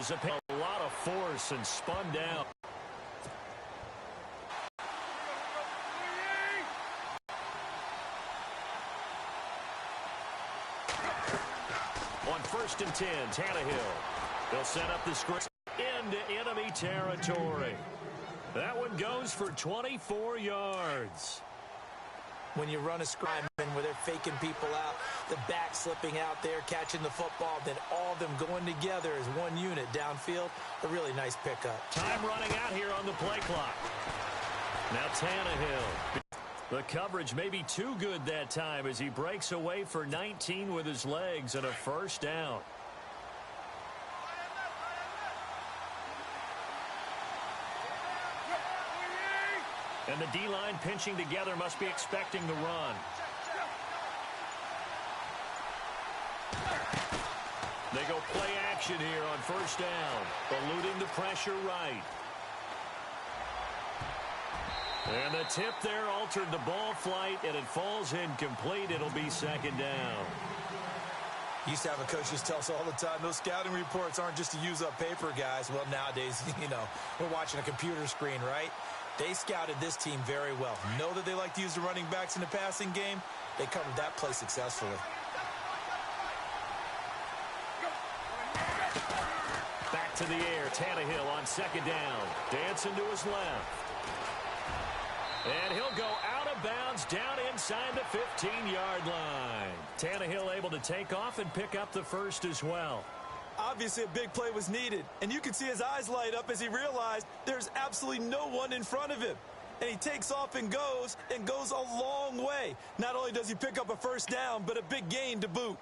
gives a lot of force and spun down. On 1st and 10, Tannehill. They'll set up the screen into enemy territory. That one goes for 24 yards. When you run a screen where they're faking people out, the back slipping out there, catching the football, then all of them going together as one unit downfield, a really nice pickup. Time running out here on the play clock. Now Tannehill. The coverage may be too good that time as he breaks away for 19 with his legs and a first down. And the D-line pinching together must be expecting the run. They go play action here on 1st down, eluding the pressure right. And the tip there altered the ball flight, and it falls incomplete. It'll be 2nd down. Used to have a coach just tell us all the time, those scouting reports aren't just to use up paper, guys. Well, nowadays, we're watching a computer screen, right? They scouted this team very well. Know that they like to use the running backs in the passing game. They covered that play successfully. Back to the air. Tannehill on 2nd down. Dancing to his left. And he'll go out of bounds down inside the 15-yard line. Tannehill able to take off and pick up the first as well. Obviously, a big play was needed, and you can see his eyes light up as he realized there's absolutely no one in front of him. And he takes off and goes a long way. Not only does he pick up a first down, but a big gain to boot.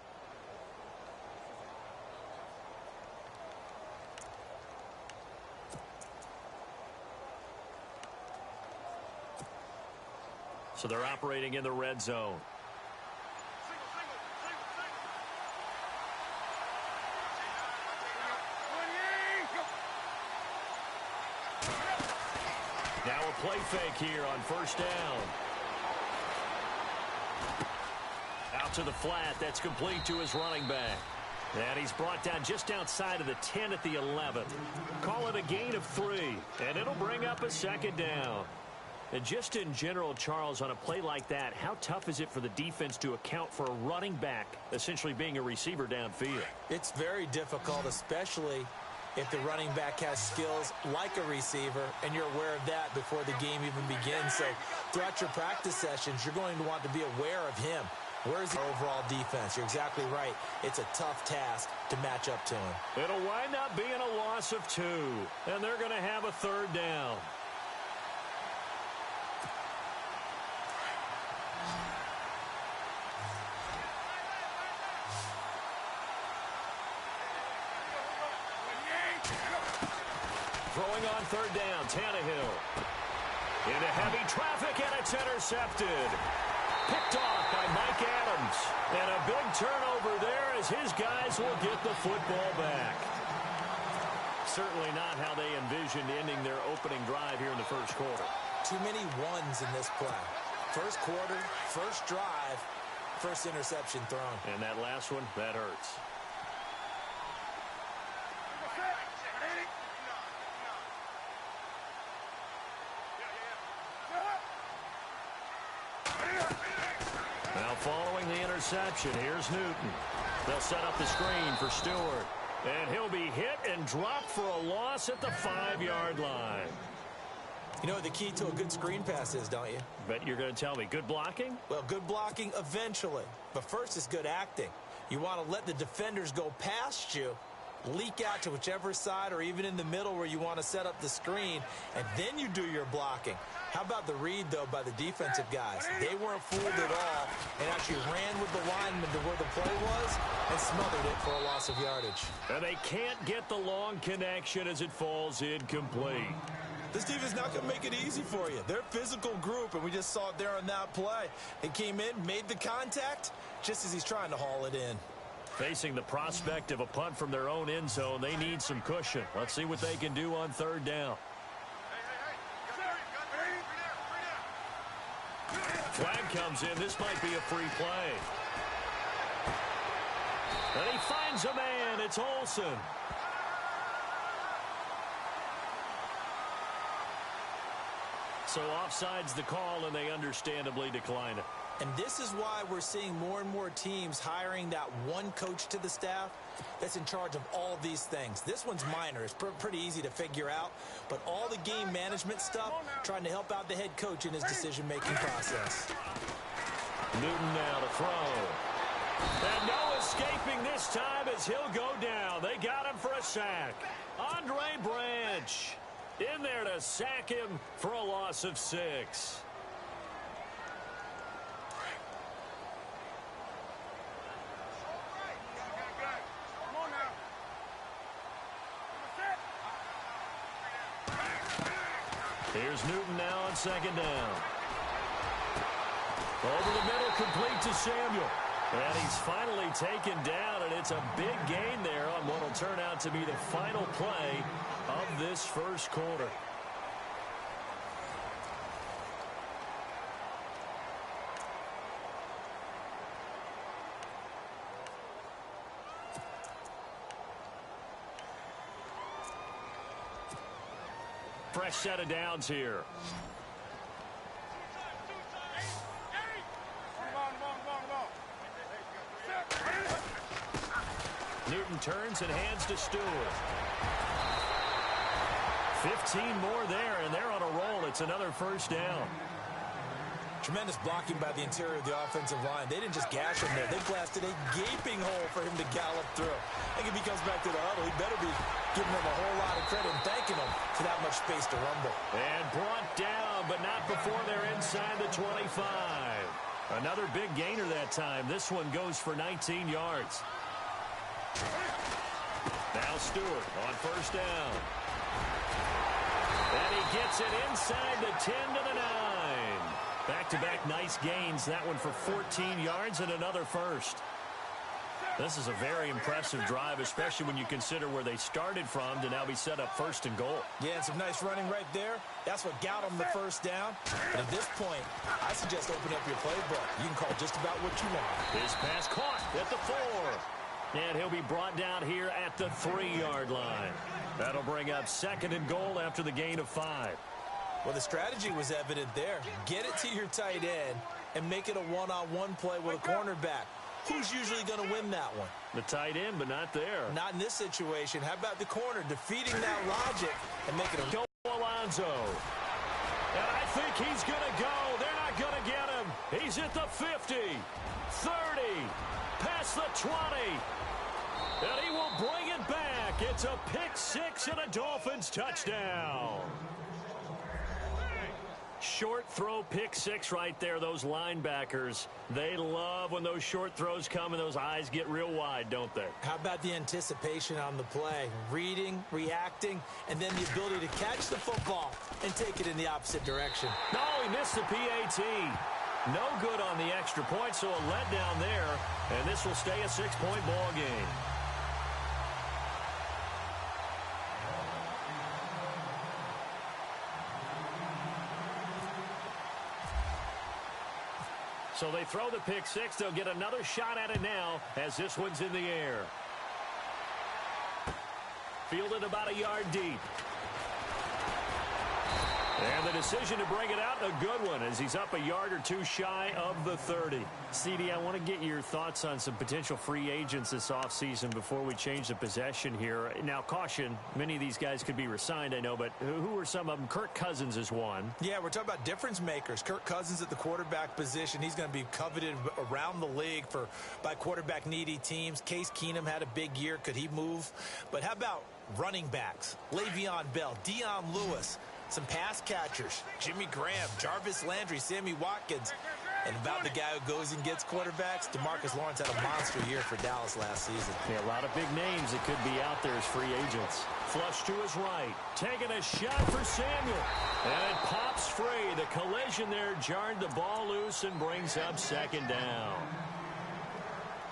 So they're operating in the red zone. Now a play fake here on 1st down. Out to the flat. That's complete to his running back. And he's brought down just outside of the 10 at the 11. Call it a gain of 3. And it'll bring up a 2nd down. And just in general, Charles, on a play like that, how tough is it for the defense to account for a running back essentially being a receiver downfield? It's very difficult, especially if the running back has skills like a receiver, and you're aware of that before the game even begins. So throughout your practice sessions, you're going to want to be aware of him. Where's the overall defense? You're exactly right. It's a tough task to match up to him. It'll wind up being a loss of 2, and they're going to have a 3rd down. Throwing on 3rd down, Tannehill. Into heavy traffic, and it's intercepted. Picked off by Mike Adams. And a big turnover there as his guys will get the football back. Certainly not how they envisioned ending their opening drive here in the 1st quarter. Too many ones in this play. 1st quarter, 1st drive, 1st interception thrown. And that last one, that hurts. Now following the interception, here's Newton. They'll set up the screen for Stewart. And he'll be hit and dropped for a loss at the 5-yard line. You know what the key to a good screen pass is, don't you? Bet you're going to tell me. Good blocking? Well, good blocking eventually. But first is good acting. You want to let the defenders go past you, leak out to whichever side or even in the middle where you want to set up the screen, and then you do your blocking. How about the read, though, by the defensive guys? They weren't fooled at all and actually ran with the lineman to where the play was and smothered it for a loss of yardage. And they can't get the long connection as it falls incomplete. This team is not going to make it easy for you. They're a physical group, and we just saw it there on that play. He came in, made the contact, just as he's trying to haul it in. Facing the prospect of a punt from their own end zone, they need some cushion. Let's see what they can do on 3rd down. Flag comes in. This might be a free play. And he finds a man. It's Olsen. So offside's the call, and they understandably decline it. And this is why we're seeing more and more teams hiring that one coach to the staff that's in charge of all these things. This one's minor. It's pretty easy to figure out. But all the game management stuff, trying to help out the head coach in his decision-making process. Newton now to throw. And no escaping this time as he'll go down. They got him for a sack. Andre Branch in there to sack him for a loss of 6. Here's Newton now on second down. Over the middle, complete to Samuel. And he's finally taken down, and it's a big gain there on what will turn out to be the final play of this first quarter. Fresh set of downs here. Newton turns and hands to Stewart. 15 more there, and they're on a roll. It's another first down. Tremendous blocking by the interior of the offensive line. They didn't just gash him there. They blasted a gaping hole for him to gallop through. I think if he comes back to the huddle, he better be giving them a whole lot of credit and thanking them for that much space to rumble. And brought down, but not before they're inside the 25. Another big gainer that time. This one goes for 19 yards. Now Stewart on first down. And he gets it inside the 10 to the 9. Back-to-back nice gains. That one for 14 yards and another first. This is a very impressive drive, especially when you consider where they started from to now be set up first and goal. Yeah, and some nice running right there. That's what got them the first down. But at this point, I suggest open up your playbook. You can call just about what you want. His pass caught at the 4. And he'll be brought down here at the 3-yard line. That'll bring up second and goal after the gain of 5. Well, the strategy was evident there. Get it to your tight end and make it a one-on-one play with a cornerback. Who's usually going to win that one? The tight end, but not there. Not in this situation. How about the corner defeating that logic and making a go Alonzo. And I think he's going to go. They're not going to get him. He's at the 50, 30, past the 20. And he will bring it back. It's a pick-6 and a Dolphins touchdown. Short throw pick-6 right there. Those linebackers, they love when those short throws come and those eyes get real wide, don't they? How about the anticipation on the play? Reading, reacting, and then the ability to catch the football and take it in the opposite direction. No, he missed the PAT. No good on the extra point, so a letdown there. And this will stay a 6-point ball game. So they throw the pick-6. They'll get another shot at it now as this one's in the air. Fielded about a yard deep. And the decision to bring it out, a good one, as he's up a yard or two shy of the 30. CD, I want to get your thoughts on some potential free agents this offseason before we change the possession here. Now, caution, many of these guys could be re-signed, I know, but who are some of them? Kirk Cousins is one. Yeah, we're talking about difference makers. Kirk Cousins at the quarterback position. He's going to be coveted around the league by quarterback-needy teams. Case Keenum had a big year. Could he move? But how about running backs? Le'Veon Bell, Dion Lewis. Some pass catchers, Jimmy Graham, Jarvis Landry, Sammy Watkins. And about the guy who goes and gets quarterbacks, DeMarcus Lawrence had a monster year for Dallas last season. Yeah, a lot of big names that could be out there as free agents. Flush to his right, taking a shot for Samuel. And it pops free. The collision there jarred the ball loose and brings up second down.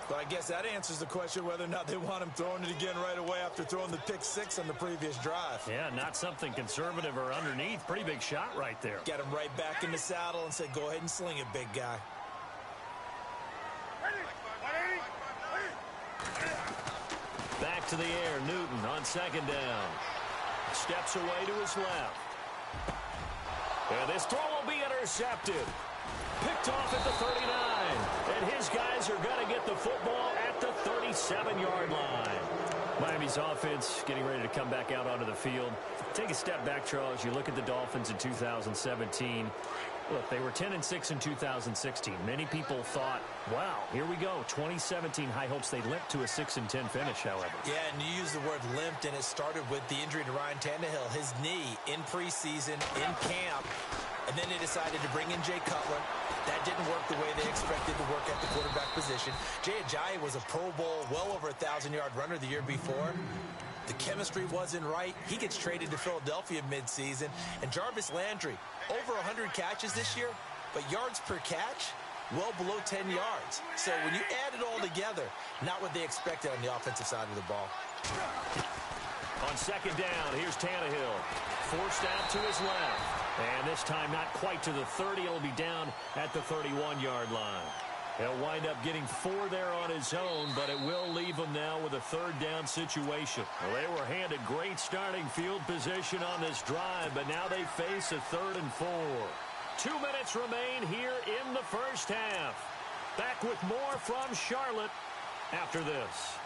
But I guess that answers the question whether or not they want him throwing it again right away after throwing the pick-6 on the previous drive. Yeah, not something conservative or underneath. Pretty big shot right there. Get him right back in the saddle and say, go ahead and sling it, big guy. Back to the air, Newton on second down. Steps away to his left. And this throw will be intercepted. Picked off at the 39. And his guys are going to get the football at the 37-yard line. Miami's offense getting ready to come back out onto the field. Take a step back, Charles. You look at the Dolphins in 2017. Look, they were 10-6 in 2016. Many people thought, wow, here we go. 2017 high hopes. They limped to a 6-10 finish, however. Yeah, and you use the word limped, and it started with the injury to Ryan Tannehill. His knee in preseason, in camp, and then they decided to bring in Jay Cutler. That didn't work the way they expected to work at the quarterback position. Jay Ajayi was a Pro Bowl, well over 1,000-yard runner the year before. The chemistry wasn't right. He gets traded to Philadelphia midseason. And Jarvis Landry, over 100 catches this year, but yards per catch, well below 10 yards. So when you add it all together, not what they expected on the offensive side of the ball. On second down, here's Tannehill. Forced out to his left. And this time not quite to the 30. He'll be down at the 31-yard line. He'll wind up getting 4 there on his own, but it will leave him now with a third down situation. Well, they were handed great starting field position on this drive, but now they face a 3rd and 4. 2 minutes remain here in the first half. Back with more from Charlotte after this.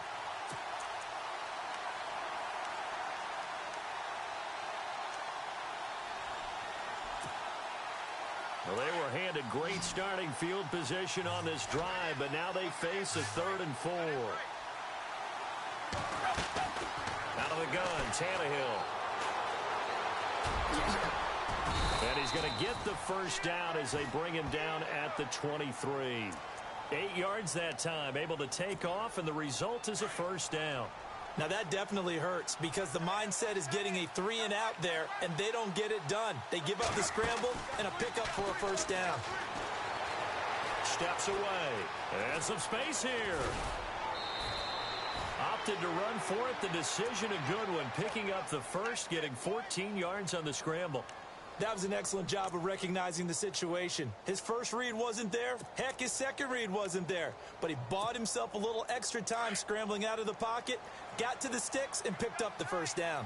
Well, they were handed great starting field position on this drive, but now they face a 3rd and 4. Out of the gun, Tannehill. And he's going to get the first down as they bring him down at the 23. 8 yards that time, able to take off, and the result is a first down. Now, that definitely hurts because the mindset is getting a 3-and-out there, and they don't get it done. They give up the scramble and a pickup for a first down. Steps away. And some space here. Opted to run for it. The decision a good one. Picking up the first, getting 14 yards on the scramble. That was an excellent job of recognizing the situation. His first read wasn't there. Heck, his second read wasn't there. But he bought himself a little extra time scrambling out of the pocket, got to the sticks, and picked up the first down.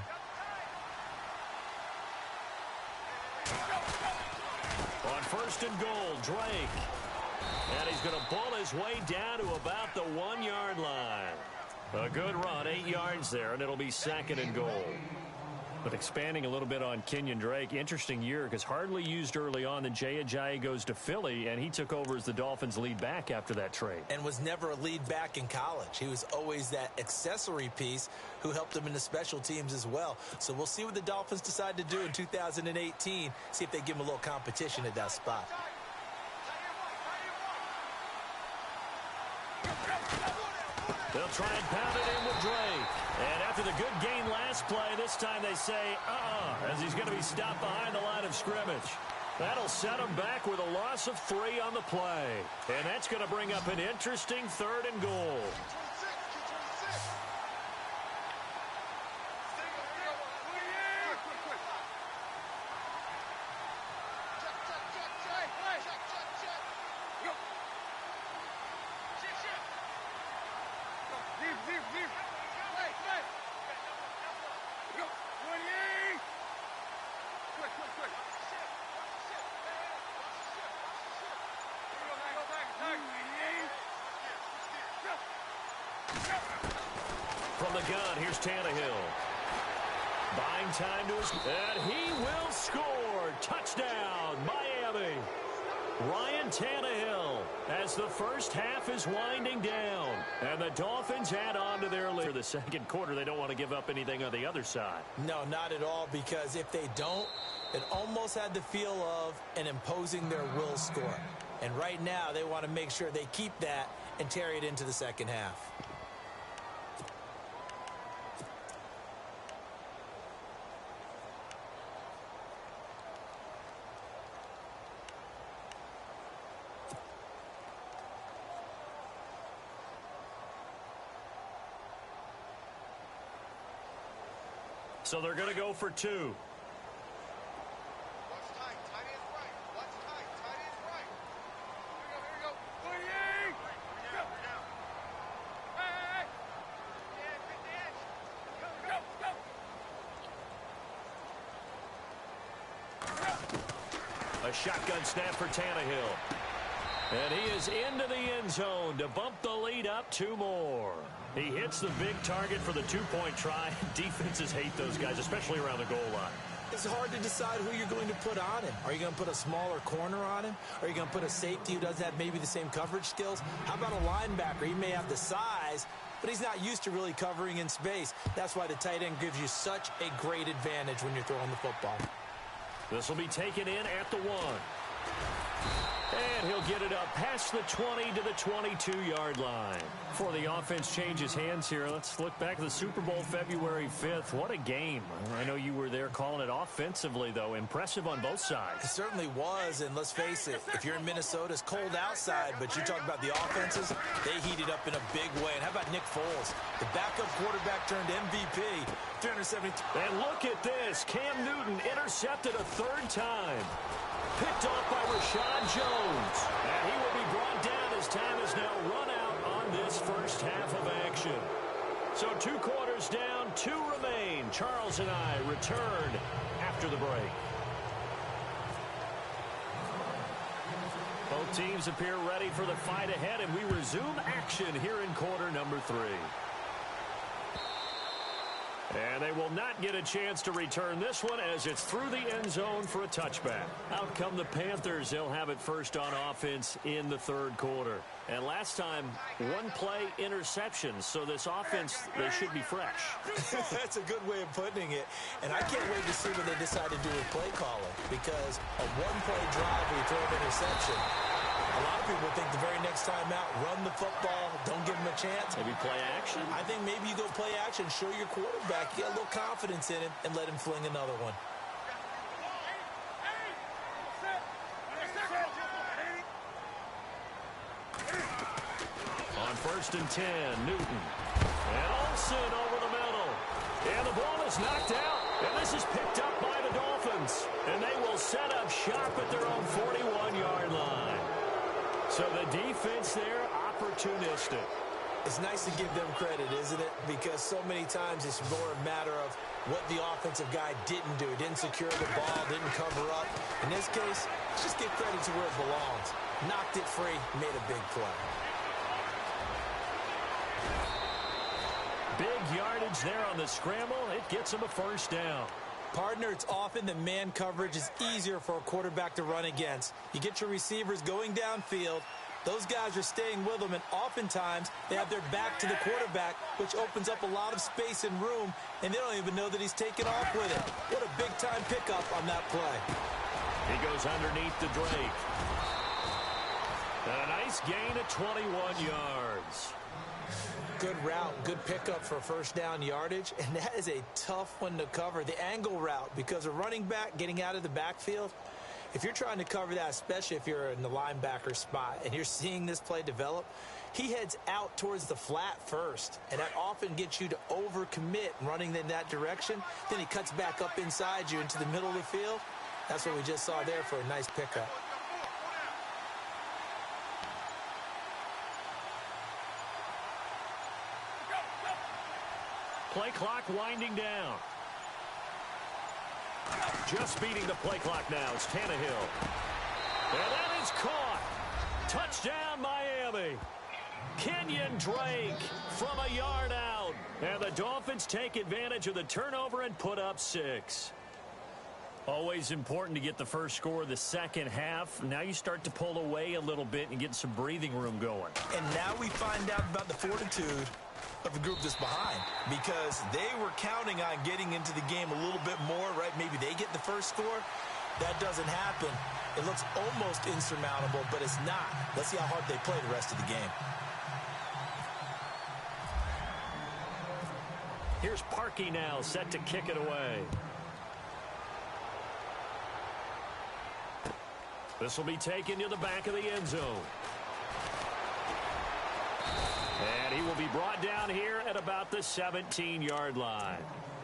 On 1st and goal, Drake. And he's going to pull his way down to about the 1-yard line. A good run, 8 yards there, and it'll be 2nd and goal. But expanding a little bit on Kenyon Drake, interesting year because hardly used early on. Then Jay Ajayi goes to Philly, and he took over as the Dolphins' lead back after that trade. And was never a lead back in college. He was always that accessory piece who helped him in the special teams as well. So we'll see what the Dolphins decide to do in 2018, see if they give him a little competition at that spot. They'll try and pound it in with Drake. And after the good gain last play, this time they say, as he's going to be stopped behind the line of scrimmage. That'll set him back with a loss of 3 on the play. And that's going to bring up an interesting 3rd and goal. From the gun, here's Tannehill. Buying time to his... And he will score. Touchdown, Miami. Ryan Tannehill as the first half is winding down. And the Dolphins add on to their lead. For the second quarter, they don't want to give up anything on the other side. No, not at all, because if they don't, it almost had the feel of an imposing their will score. And right now, they want to make sure they keep that and carry it into the second half. So they're going to go for 2. A shotgun snap for Tannehill. And he is into the end zone to bump the lead up 2 more. He hits the big target for the 2-point try. Defenses hate those guys, especially around the goal line. It's hard to decide who you're going to put on him. Are you going to put a smaller corner on him? Are you going to put a safety who doesn't have maybe the same coverage skills? How about a linebacker? He may have the size, but he's not used to really covering in space. That's why the tight end gives you such a great advantage when you're throwing the football. This will be taken in at the 1. And he'll get it up past the 20 to the 22-yard line. Before the offense changes hands here, let's look back at the Super Bowl February 5th. What a game. I know you were there calling it offensively, though. Impressive on both sides. It certainly was, and let's face it, if you're in Minnesota, it's cold outside, but you talk about the offenses, they heated up in a big way. And how about Nick Foles? The backup quarterback turned MVP, 370. And look at this. Cam Newton intercepted a 3rd time. Picked off by Rashad Jones. And he will be brought down as time is now run out on this first half of action. So 2 quarters down, 2 remain. Charles and I return after the break. Both teams appear ready for the fight ahead, and we resume action here in quarter number 3. And they will not get a chance to return this one as it's through the end zone for a touchback. Out come the Panthers. They'll have it first on offense in the 3rd quarter. And last time, 1-play interception. So this offense, they should be fresh. That's a good way of putting it. And I can't wait to see what they decide to do with play calling. Because a 1-play drive where you throw an interception, a lot of people think the very next time out, run the football, don't give him a chance. Maybe play action? I think maybe you go play action, show your quarterback, you get a little confidence in him, and let him fling another one. On 1st and 10, Newton. And Olsen over the middle. And the ball is knocked out. And this is picked up by the Dolphins. And they will set up shop at their own 41-yard line. So the defense there, opportunistic. It's nice to give them credit, isn't it? Because so many times it's more a matter of what the offensive guy didn't do. Didn't secure the ball, didn't cover up. In this case, just give credit to where it belongs. Knocked it free, made a big play. Big yardage there on the scramble. It gets him a 1st down. Partner, it's often that man coverage is easier for a quarterback to run against. You get your receivers going downfield. Those guys are staying with them, and oftentimes they have their back to the quarterback, which opens up a lot of space and room, and they don't even know that he's taken off with it. What a big-time pickup on that play. He goes underneath the Drake. And a nice gain of 21 yards. Good route, good pickup for 1st down yardage, and that is a tough one to cover. The angle route, because a running back getting out of the backfield, if you're trying to cover that, especially if you're in the linebacker spot and you're seeing this play develop, he heads out towards the flat first, and that often gets you to overcommit running in that direction. Then he cuts back up inside you into the middle of the field. That's what we just saw there for a nice pickup. Play clock winding down. Just beating the play clock now. It's Tannehill. And that is caught. Touchdown, Miami. Kenyon Drake from a yard out. And the Dolphins take advantage of the turnover and put up 6. Always important to get the first score of the second half. Now you start to pull away a little bit and get some breathing room going. And now we find out about the fortitude of the group that's behind, because they were counting on getting into the game a little bit more, right? Maybe they get the first score. That doesn't happen. It looks almost insurmountable, but it's not. Let's see how hard they play the rest of the game. Here's Parkey now, set to kick it away. This will be taken to the back of the end zone. And he will be brought down here at about the 17-yard line.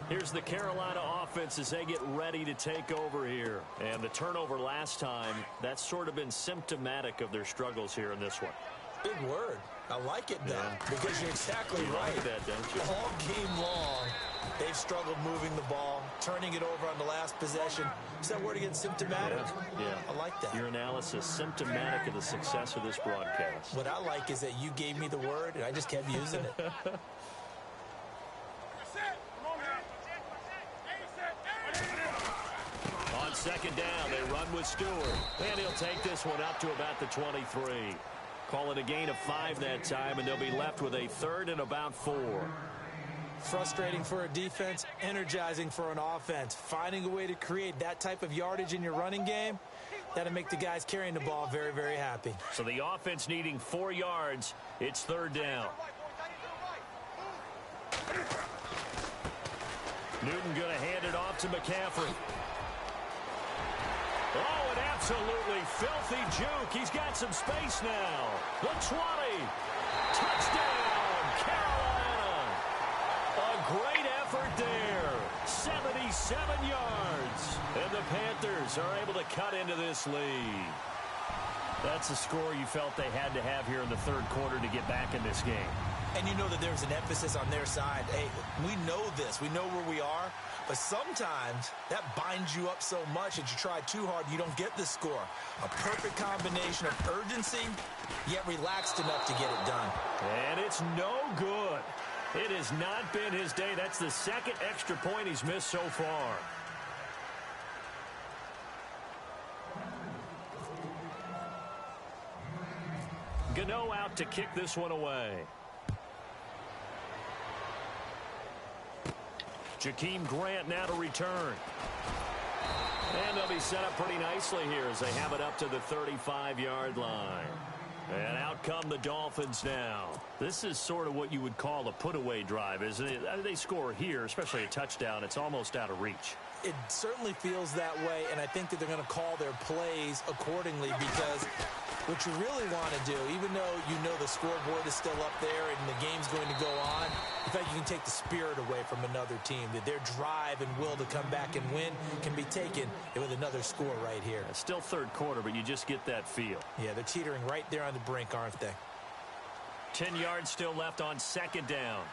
Here's the Carolina offense as they get ready to take over here. And the turnover last time, that's sort of been symptomatic of their struggles here in this one. Big word. I like it, though, because you're exactly right. Like that, don't you? All game long, they've struggled moving the ball, turning it over on the last possession. Is that word again, symptomatic? Yeah. I like that. Your analysis, symptomatic of the success of this broadcast. What I like is that you gave me the word, and I just kept using it. On second down, they run with Stewart. And he'll take this one up to about the 23. Call it a gain of 5 that time, and they'll be left with a 3rd and about 4. Frustrating for a defense, energizing for an offense. Finding a way to create that type of yardage in your running game, that'll make the guys carrying the ball very, very happy. So the offense needing 4 yards. It's 3rd down. Newton going to hand it off to McCaffrey. Oh, an absolutely filthy juke. He's got some space now. The 20. Touchdown, Carolina. A great effort there. 77 yards. And the Panthers are able to cut into this lead. That's a score you felt they had to have here in the 3rd quarter to get back in this game. And you know that there's an emphasis on their side. Hey, we know this. We know where we are. But sometimes that binds you up so much that you try too hard, you don't get the score. A perfect combination of urgency, yet relaxed enough to get it done. And it's no good. It has not been his day. That's the 2nd extra point he's missed so far. Gano out to kick this one away. Jakeem Grant now to return. And they'll be set up pretty nicely here as they have it up to the 35-yard line. And out come the Dolphins now. This is sort of what you would call a put-away drive, isn't it? They score here, especially a touchdown. It's almost out of reach. It certainly feels that way, and I think that they're going to call their plays accordingly because what you really want to do, even though you know the scoreboard is still up there and the game's going to go on, in fact, you can take the spirit away from another team, that their drive and will to come back and win can be taken with another score right here. It's still 3rd quarter, but you just get that feel. Yeah, they're teetering right there on the brink, aren't they? 10 yards still left on 2nd down.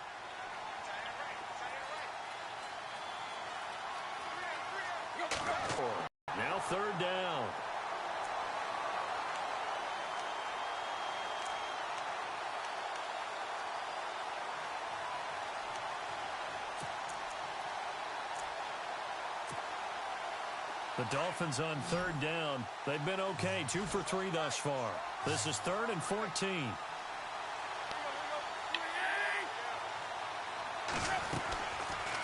Now 3rd down. The Dolphins on 3rd down. They've been okay, 2 for 3 thus far. This is 3rd and 14.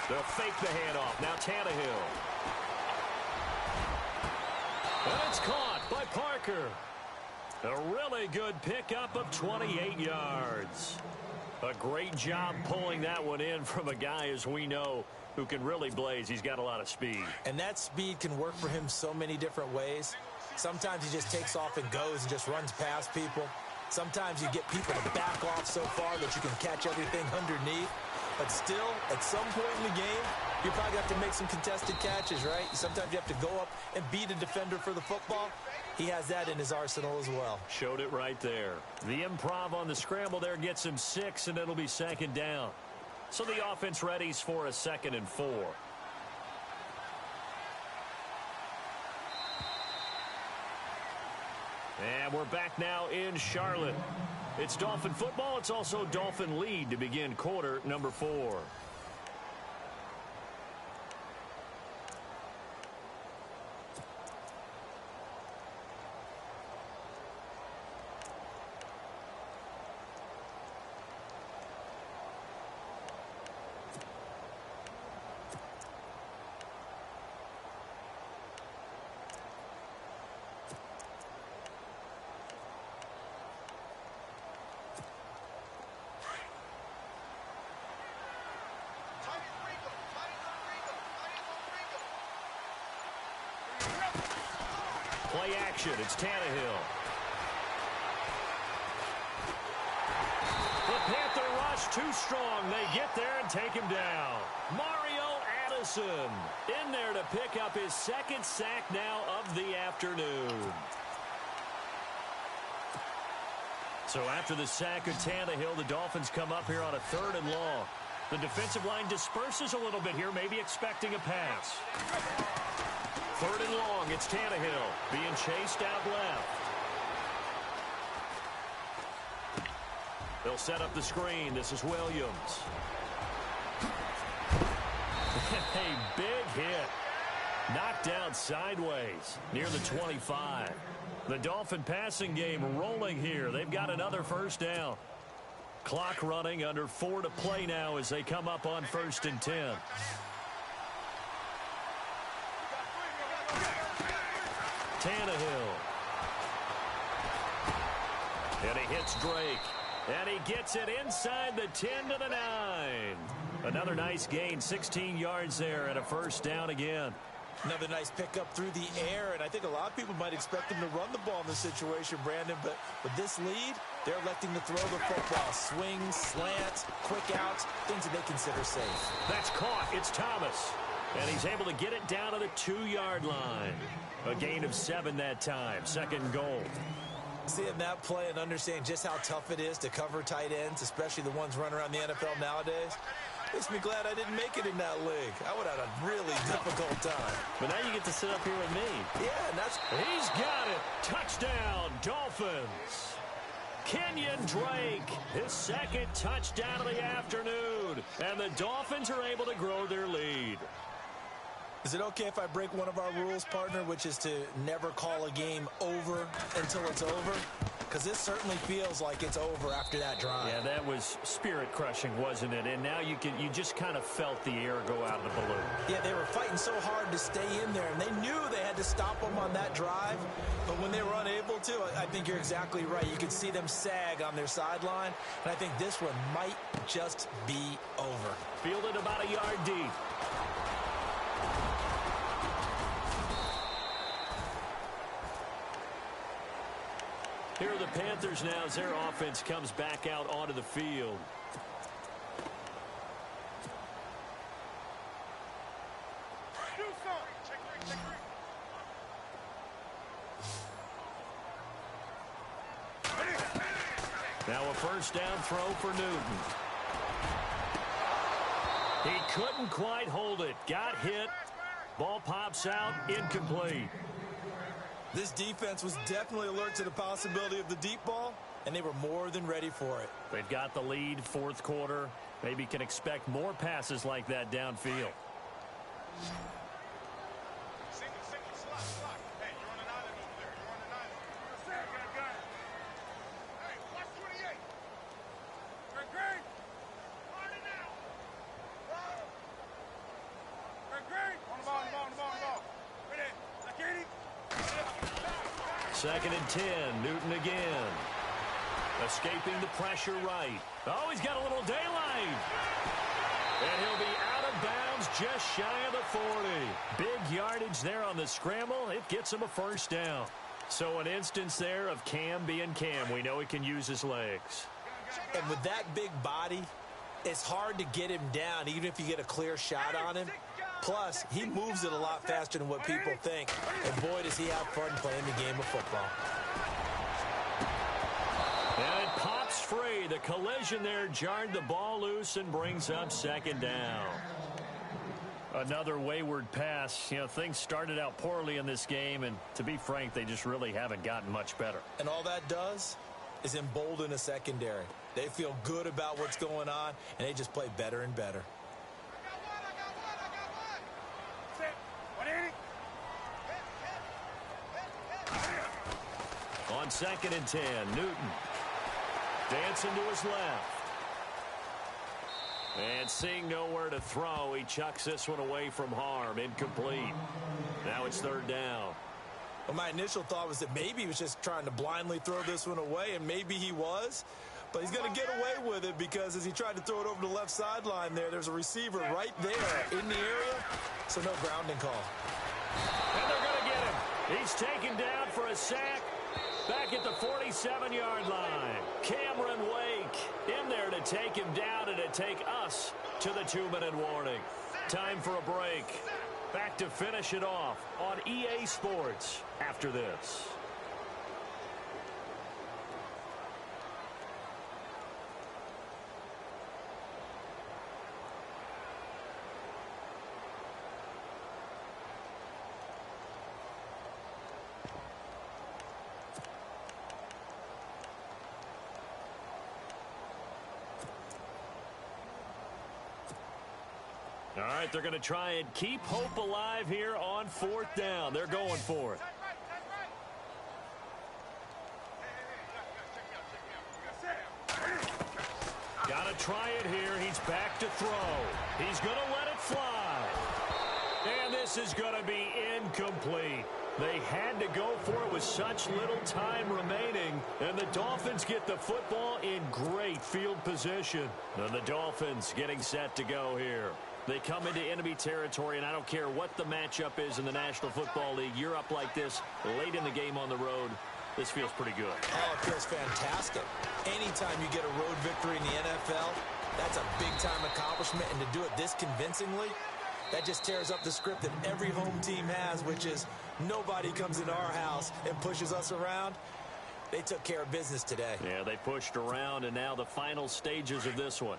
They'll fake the handoff. Now Tannehill. And it's caught by Parker. A really good pickup of 28 yards. A great job pulling that one in from a guy, as we know, who can really blaze. He's got a lot of speed. And that speed can work for him so many different ways. Sometimes he just takes off and goes and just runs past people. Sometimes you get people to back off so far that you can catch everything underneath. But still, at some point in the game, you probably have to make some contested catches, right? Sometimes you have to go up and beat a defender for the football. He has that in his arsenal as well. Showed it right there. The improv on the scramble there gets him 6, and it'll be 2nd down. So the offense readies for a 2nd and 4. And we're back now in Charlotte. It's Dolphin football. It's also Dolphin lead to begin quarter number 4. Play action. It's Tannehill. The Panther rush too strong. They get there and take him down. Mario Addison in there to pick up his 2nd sack now of the afternoon. So after the sack of Tannehill, the Dolphins come up here on a 3rd and long. The defensive line disperses a little bit here, maybe expecting a pass. 3rd and long, it's Tannehill being chased out left. They'll set up the screen. This is Williams. A big hit. Knocked down sideways near the 25. The Dolphin passing game rolling here. They've got another 1st down. Clock running, under 4 to play now as they come up on 1st and 10. Tannehill. And he hits Drake. And he gets it inside the 10 to the 9. Another nice gain, 16 yards there, and a 1st down again. Another nice pickup through the air, and I think a lot of people might expect him to run the ball in this situation, Brandon, but with this lead, they're electing to throw the football. Swings, slants, quick outs, things that they consider safe. That's caught. It's Thomas, and he's able to get it down to the 2-yard line. A gain of 7 that time, 2nd goal. Seeing that play and understanding just how tough it is to cover tight ends, especially the ones running around the NFL nowadays, makes me glad I didn't make it in that league. I would have had a really difficult time. But now you get to sit up here with me. Yeah, and that's... He's got it. Touchdown, Dolphins. Kenyon Drake, his 2nd touchdown of the afternoon. And the Dolphins are able to grow their lead. Is it okay if I break one of our rules, partner, which is to never call a game over until it's over? Because this certainly feels like it's over after that drive. Yeah, that was spirit-crushing, wasn't it? And now you just kind of felt the air go out of the balloon. Yeah, they were fighting so hard to stay in there, and they knew they had to stop them on that drive. But when they were unable to, I think you're exactly right. You could see them sag on their sideline, and I think this one might just be over. Fielded about a yard deep. Here are the Panthers now as their offense comes back out onto the field. Now a 1st down throw for Newton. He couldn't quite hold it. Got hit. Ball pops out. Incomplete. This defense was definitely alert to the possibility of the deep ball, and they were more than ready for it. They've got the lead, 4th quarter. Maybe can expect more passes like that downfield. Second and 10, Newton again. Escaping the pressure right. Oh, he's got a little daylight. And he'll be out of bounds just shy of the 40. Big yardage there on the scramble. It gets him a 1st down. So an instance there of Cam being Cam. We know he can use his legs. And with that big body, it's hard to get him down, even if you get a clear shot on him. Plus, he moves it a lot faster than what people think. And boy, does he have fun playing the game of football. And it pops free. The collision there jarred the ball loose and brings up 2nd down. Another wayward pass. You know, things started out poorly in this game, and to be frank, they just really haven't gotten much better. And all that does is embolden a secondary. They feel good about what's going on, and they just play better and better. On 2nd and 10, Newton dancing to his left. And seeing nowhere to throw, he chucks this one away from harm. Incomplete. Now it's 3rd down. Well, my initial thought was that maybe he was just trying to blindly throw this one away, and maybe he was. But he's going to get away with it because as he tried to throw it over the left sideline there's a receiver right there in the area, so no grounding call. And they're going to get him. He's taken down for a sack. Back at the 47-yard line. Cameron Wake in there to take him down and to take us to the 2-minute warning. Time for a break. Back to finish it off on EA Sports after this. All right, they're going to try and keep hope alive here on 4th down. They're going for it. Got to try it here. He's back to throw. He's going to let it fly. And this is going to be incomplete. They had to go for it with such little time remaining. And the Dolphins get the football in great field position. And the Dolphins getting set to go here. They come into enemy territory, and I don't care what the matchup is in the National Football League. You're up like this late in the game on the road. This feels pretty good. Oh, it feels fantastic. Anytime you get a road victory in the NFL, that's a big-time accomplishment. And to do it this convincingly, that just tears up the script that every home team has, which is nobody comes into our house and pushes us around. They took care of business today. Yeah, they pushed around, and now the final stages of this one.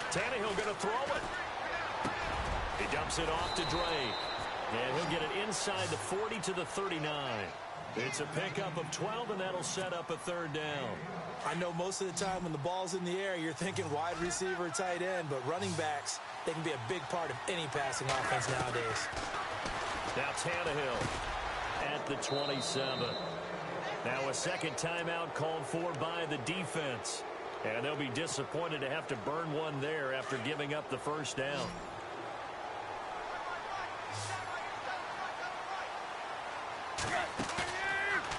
Tannehill going to throw it. He dumps it off to Drake. And he'll get it inside the 40 to the 39. It's a pickup of 12, and that'll set up a 3rd down. I know most of the time when the ball's in the air, you're thinking wide receiver, tight end, but running backs, they can be a big part of any passing offense nowadays. Now Tannehill at the 27. Now a second timeout called for by the defense. And they'll be disappointed to have to burn one there after giving up the 1st down.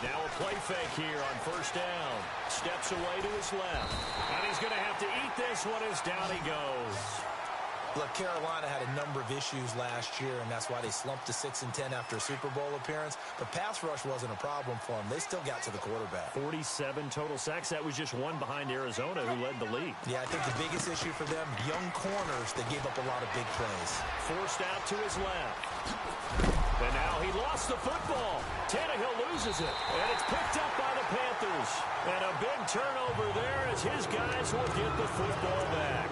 Now a play fake here on 1st down. Steps away to his left. And he's going to have to eat this one as down he goes. Look, Carolina had a number of issues last year, and that's why they slumped to 6-10 after a Super Bowl appearance. The pass rush wasn't a problem for them. They still got to the quarterback. 47 total sacks. That was just one behind Arizona, who led the league. Yeah, I think the biggest issue for them, young corners that gave up a lot of big plays. Forced out to his left. And now he lost the football. Tannehill loses it. And it's picked up by the Panthers. And a big turnover there as his guys will get the football back.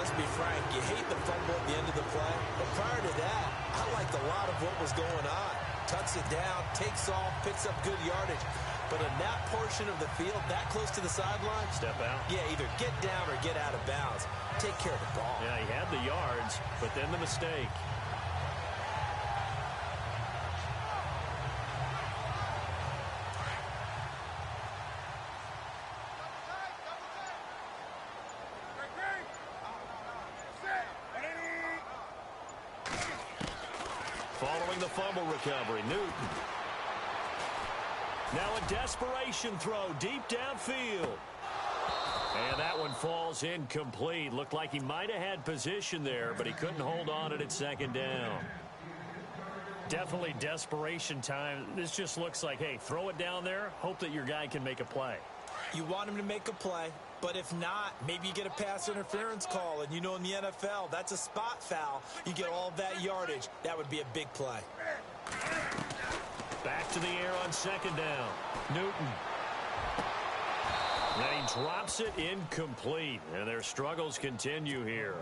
Let's be frank, you hate the fumble at the end of the play, but prior to that, I liked a lot of what was going on. Tucks it down, takes off, picks up good yardage. But in that portion of the field, that close to the sideline, step out. Yeah, either get down or get out of bounds. Take care of the ball. Yeah, he had the yards, but then the mistake. Following the fumble recovery, Newton. Now a desperation throw deep downfield. And that one falls incomplete. Looked like he might have had position there, but he couldn't hold on it at 2nd down. Definitely desperation time. This just looks like, hey, throw it down there, hope that your guy can make a play. You want him to make a play, but if not, maybe you get a pass interference call, and you know in the NFL, that's a spot foul. You get all that yardage. That would be a big play. Back to the air on 2nd down. Newton. And he drops it incomplete, and their struggles continue here.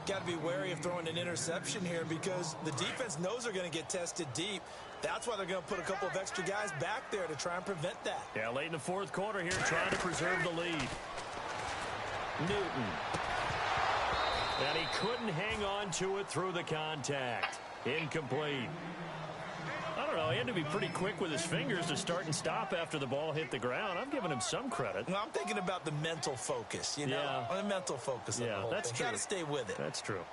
Got to be wary of throwing an interception here because the defense knows they're going to get tested deep. That's why they're going to put a couple of extra guys back there to try and prevent that. Yeah, late in the 4th quarter here, trying to preserve the lead. Newton. And he couldn't hang on to it through the contact. Incomplete. I don't know, he had to be pretty quick with his fingers to start and stop after the ball hit the ground. I'm giving him some credit. Well, I'm thinking about the mental focus, you know? Yeah. The mental focus of the whole that's thing. true. Got to stay with it. That's true.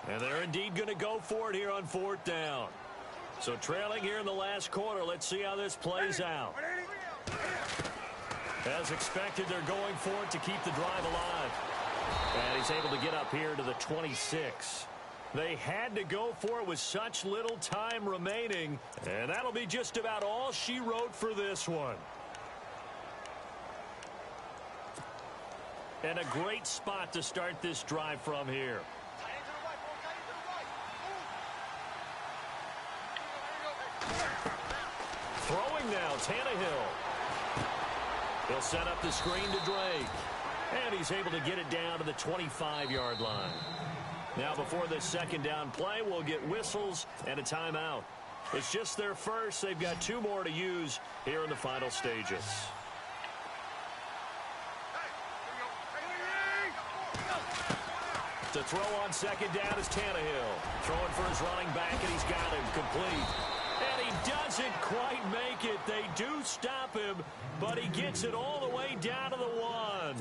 And they're indeed going to go for it here on 4th down. So trailing here in the last quarter, let's see how this plays out. As expected, they're going for it to keep the drive alive. And he's able to get up here to the 26. They had to go for it with such little time remaining. And that'll be just about all she wrote for this one. And a great spot to start this drive from here. Throwing now, Tannehill. He'll set up the screen to Drake. And he's able to get it down to the 25-yard line. Now before this second down play, we'll get whistles and a timeout. It's just their first. They've got 2 more to use here in the final stages. To throw on second down is Tannehill. Throwing for his running back, and he's got him complete. And he doesn't quite make it. They do stop him, but he gets it all the way down to the 1.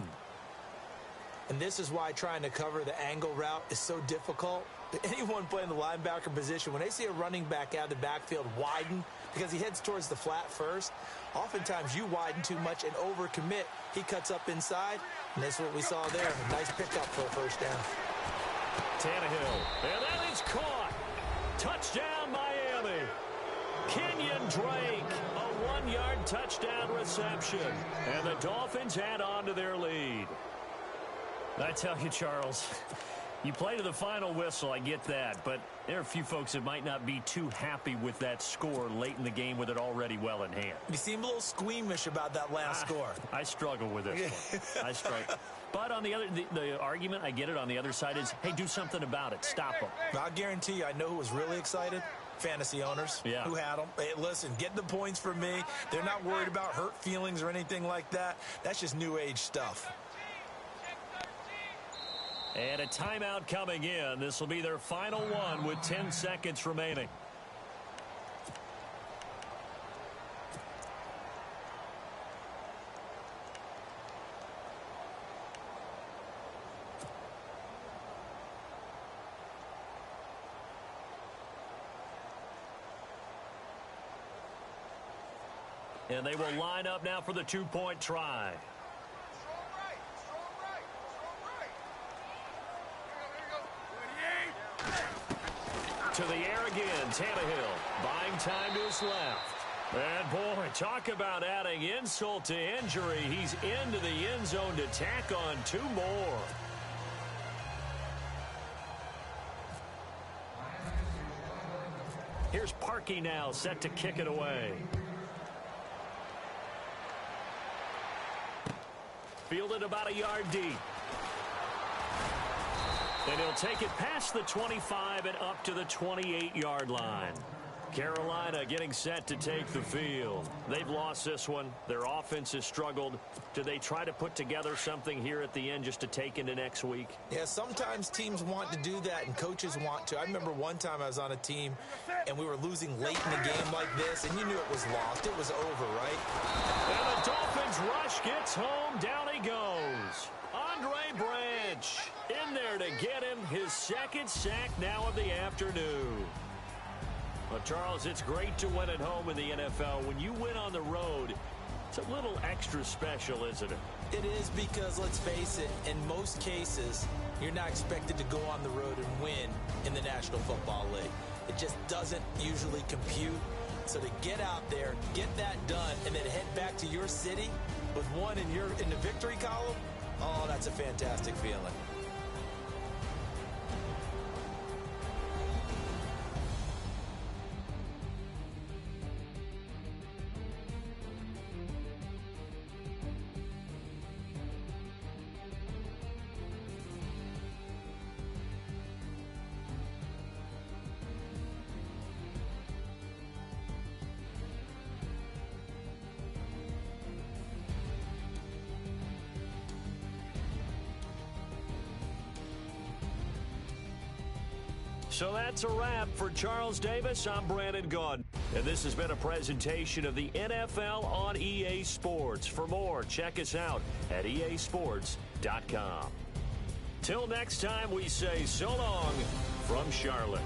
And this is why trying to cover the angle route is so difficult. Anyone playing the linebacker position, when they see a running back out of the backfield widen because he heads towards the flat first, oftentimes you widen too much and overcommit. He cuts up inside, and that's what we saw there. A nice pickup for a first down. Tannehill, and that is caught. Touchdown, Miami. Kenyon Drake, a 1-yard touchdown reception. And the Dolphins add on to their lead. I tell you, Charles, you play to the final whistle, I get that, but there are a few folks that might not be too happy with that score late in the game with it already well in hand. You seem a little squeamish about that last score. I struggle with this one. I struggle. But on the other, the argument, I get it, on the other side is, hey, do something about it. Stop them. I'll guarantee you, I know who was really excited. Fantasy owners who had them. Hey, listen, get the points for me. They're not worried about hurt feelings or anything like that. That's just new age stuff. And a timeout coming in. This will be their final one with 10 seconds remaining. And they will line up now for the 2-point try. To the air again, Tannehill buying time to his left. And boy, talk about adding insult to injury. He's into the end zone to tack on 2 more. Here's Parkey now, set to kick it away. Fielded about a yard deep. And he'll take it past the 25 and up to the 28-yard line. Carolina getting set to take the field. They've lost this one. Their offense has struggled. Do they try to put together something here at the end just to take into next week? Yeah, sometimes teams want to do that and coaches want to. I remember one time I was on a team and we were losing late in the game like this, and you knew it was lost. It was over, right? And the Dolphins rush gets home. Down he goes. Andre Branch in there to get him his second sack now of the afternoon. Well, Charles, it's great to win at home in the NFL. When you win on the road, it's a little extra special, isn't it? It is, because let's face it, in most cases, you're not expected to go on the road and win in the National Football League. It just doesn't usually compute. So to get out there, get that done, and then head back to your city with one in the victory column, oh, that's a fantastic feeling. So that's a wrap for Charles Davis. I'm Brandon Gaudin. And this has been a presentation of the NFL on EA Sports. For more, check us out at easports.com. Till next time, we say so long from Charlotte.